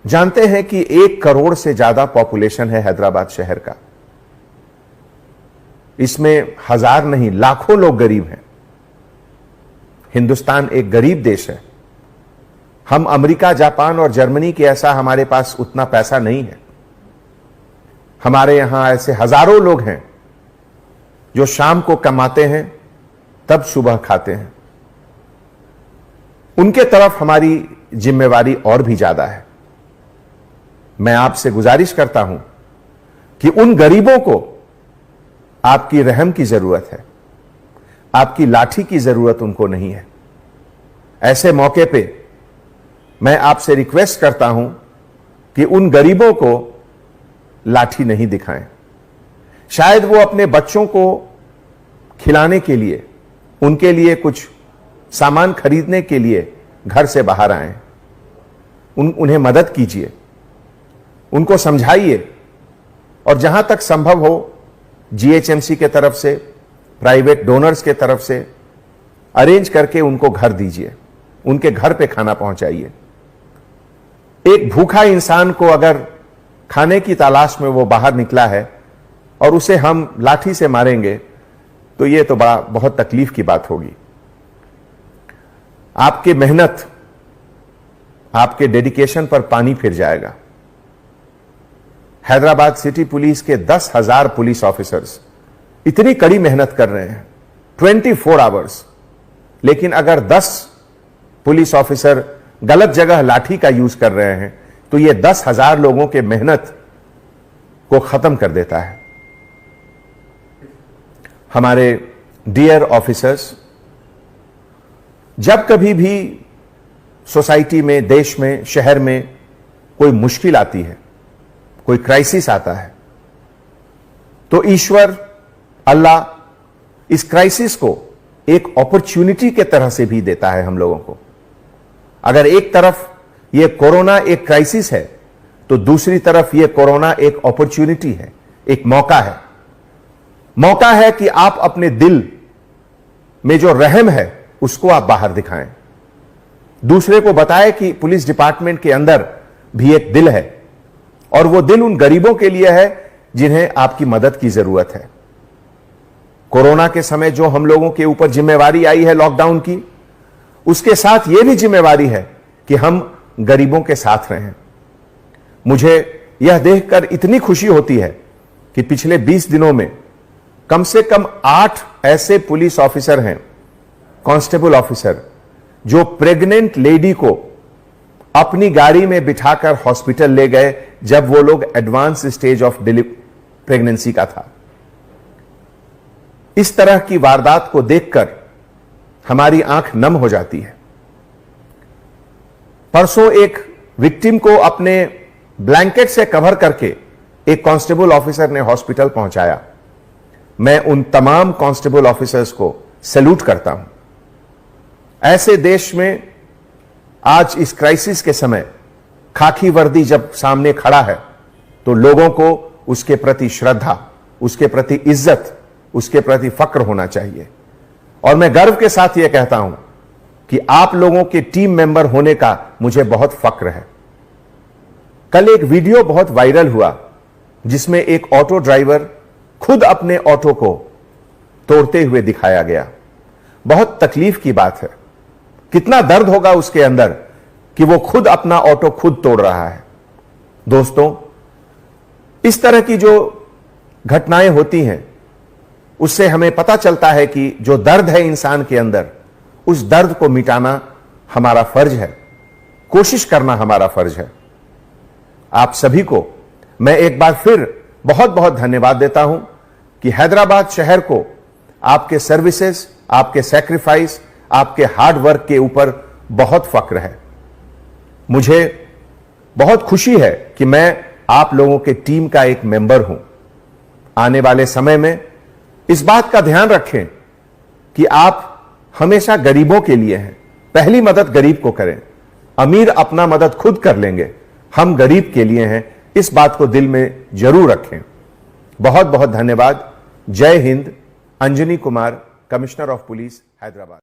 जानते हैं कि 1 करोड़ से ज्यादा पॉपुलेशन है हैदराबाद शहर का। इसमें हजार नहीं लाखों लोग गरीब हैं। हिंदुस्तान एक गरीब देश है। हम अमेरिका, जापान और जर्मनी के ऐसा हमारे पास उतना पैसा नहीं है। हमारे यहां ऐसे हजारों लोग हैं जो शाम को कमाते हैं तब सुबह खाते हैं। उनके तरफ हमारी जिम्मेवारी और भी ज्यादा है। मैं आपसे गुजारिश करता हूं कि उन गरीबों को आपकी रहम की जरूरत है, आपकी लाठी की जरूरत उनको नहीं है। ऐसे मौके पे मैं आपसे रिक्वेस्ट करता हूं कि उन गरीबों को लाठी नहीं दिखाएं। शायद वो अपने बच्चों को खिलाने के लिए, उनके लिए कुछ सामान खरीदने के लिए घर से बाहर आए। उन्हें मदद कीजिए, उनको समझाइए और जहां तक संभव हो जीएचएमसी के तरफ से, प्राइवेट डोनर्स के तरफ से अरेंज करके उनको घर दीजिए, उनके घर पे खाना पहुंचाइए। एक भूखा इंसान को अगर खाने की तलाश में वो बाहर निकला है और उसे हम लाठी से मारेंगे तो ये तो बहुत तकलीफ की बात होगी। आपकी मेहनत, आपके डेडिकेशन पर पानी फिर जाएगा। हैदराबाद सिटी पुलिस के 10,000 पुलिस ऑफिसर्स इतनी कड़ी मेहनत कर रहे हैं 24 आवर्स, लेकिन अगर 10 पुलिस ऑफिसर गलत जगह लाठी का यूज कर रहे हैं तो यह 10,000 लोगों के मेहनत को खत्म कर देता है। हमारे डियर ऑफिसर्स, जब कभी भी सोसाइटी में, देश में, शहर में कोई मुश्किल आती है, कोई क्राइसिस आता है, तो ईश्वर, अल्लाह इस क्राइसिस को एक अपॉर्चुनिटी के तरह से भी देता है हम लोगों को। अगर एक तरफ यह कोरोना एक क्राइसिस है तो दूसरी तरफ यह कोरोना एक अपॉर्चुनिटी है, एक मौका है। मौका है कि आप अपने दिल में जो रहम है उसको आप बाहर दिखाएं, दूसरे को बताएं कि पुलिस डिपार्टमेंट के अंदर भी एक दिल है और वो दिल उन गरीबों के लिए है जिन्हें आपकी मदद की जरूरत है। कोरोना के समय जो हम लोगों के ऊपर जिम्मेवारी आई है लॉकडाउन की, उसके साथ यह भी जिम्मेवारी है कि हम गरीबों के साथ रहें। मुझे यह देखकर इतनी खुशी होती है कि पिछले 20 दिनों में कम से कम 8 ऐसे पुलिस ऑफिसर हैं, कांस्टेबल ऑफिसर, जो प्रेग्नेंट लेडी को अपनी गाड़ी में बिठाकर हॉस्पिटल ले गए जब वो लोग एडवांस स्टेज ऑफ प्रेगनेंसी का था। इस तरह की वारदात को देखकर हमारी आंख नम हो जाती है। परसों एक विक्टिम को अपने ब्लैंकेट से कवर करके एक कांस्टेबल ऑफिसर ने हॉस्पिटल पहुंचाया। मैं उन तमाम कांस्टेबल ऑफिसर्स को सैल्यूट करता हूं। ऐसे देश में आज इस क्राइसिस के समय खाकी वर्दी जब सामने खड़ा है तो लोगों को उसके प्रति श्रद्धा, उसके प्रति इज्जत, उसके प्रति फक्र होना चाहिए। और मैं गर्व के साथ यह कहता हूं कि आप लोगों के टीम मेंबर होने का मुझे बहुत फक्र है। कल एक वीडियो बहुत वायरल हुआ जिसमें एक ऑटो ड्राइवर खुद अपने ऑटो को तोड़ते हुए दिखाया गया। बहुत तकलीफ की बात है। कितना दर्द होगा उसके अंदर कि वो खुद अपना ऑटो खुद तोड़ रहा है। दोस्तों, इस तरह की जो घटनाएं होती हैं उससे हमें पता चलता है कि जो दर्द है इंसान के अंदर, उस दर्द को मिटाना हमारा फर्ज है, कोशिश करना हमारा फर्ज है। आप सभी को मैं एक बार फिर बहुत बहुत धन्यवाद देता हूं कि हैदराबाद शहर को आपके सर्विसेज, आपके सैक्रिफाइस, आपके हार्ड वर्क के ऊपर बहुत फक्र है। मुझे बहुत खुशी है कि मैं आप लोगों के टीम का एक मेंबर हूं। आने वाले समय में इस बात का ध्यान रखें कि आप हमेशा गरीबों के लिए हैं। पहली मदद गरीब को करें। अमीर अपना मदद खुद कर लेंगे, हम गरीब के लिए हैं। इस बात को दिल में जरूर रखें। बहुत बहुत धन्यवाद। जय Hind. Anjani Kumar, commissioner of police, Hyderabad.